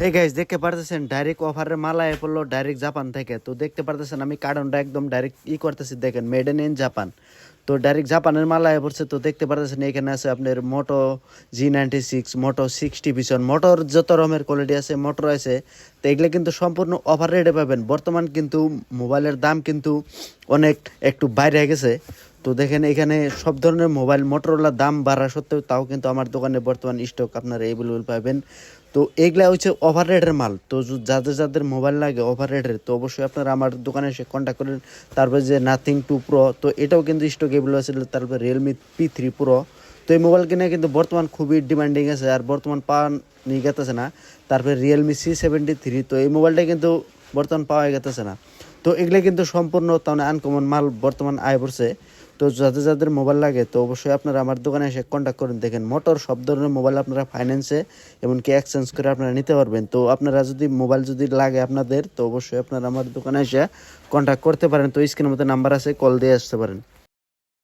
এই গাইস দেখতে পারতেছেন ডাইরেক্ট অফারের মালা এ পড়লো ডাইরেক্ট জাপান থেকে। তো দেখতে পারতেছেন আমি কার্টনটা একদম ডাইরেক্ট করতেছি, দেখেন মেড ইন জাপান। তো ডাইরেক্ট জাপানের মালা এ পড়ছে। তো দেখতে পারতেছেন এখানে আছে আপনার মোটো G96, মোটো 60 পিছন, মোটর যত রকমের কোয়ালিটি আছে মোটর আছে। তো এগুলো কিন্তু সম্পূর্ণ অফার রেটে পাবেন। বর্তমান কিন্তু মোবাইলের দাম কিন্তু অনেক একটু বাইরে হয়ে গেছে। তো দেখেন এখানে সব ধরনের মোবাইল মোটরোলার দাম বাড়া সত্ত্বেও তাও কিন্তু আমার দোকানে বর্তমান স্টক আপনারা অ্যাভেলেবল পাবেন। তো এইগুলা হচ্ছে ওভার রেটের মাল। তো যাদের যাদের মোবাইল লাগে ওভার রেটের, তো অবশ্যই আপনারা আমার দোকানে এসে কন্ট্যাক্ট করেন। তারপরে যে নাথিং 2 প্রো, তো এটাও কিন্তু স্টক অ্যাভেলেবল আছে। তারপরে রিয়েলমি P3 প্রো, তো এই মোবাইল কিনে কিন্তু বর্তমান খুবই ডিমান্ডিং আছে, আর বর্তমান পাওয়া নিয়ে গেতেছে না। তারপরে রিয়েলমি C73, তো এই মোবাইলটা কিন্তু বর্তমান পাওয়া গেতেছে না। তো এগুলো কিন্তু সম্পূর্ণ তাহলে আনকমন মাল বর্তমান আয় পড়ছে। তো যাদের যাদের মোবাইল লাগে তো অবশ্যই আপনারা আমার দোকানে এসে কন্ট্যাক্ট করুন। দেখেন মোটর সব ধরনের মোবাইল আপনারা ফাইন্যান্সে এমনকি এক্সচেঞ্জ করে আপনারা নিতে পারবেন। তো আপনারা যদি মোবাইল যদি লাগে আপনাদের, তো অবশ্যই আপনারা আমার দোকানে এসে কন্ট্যাক্ট করতে পারেন। তো স্ক্রিনের মধ্যে নাম্বার আছে, কল দিয়ে আসতে পারেন।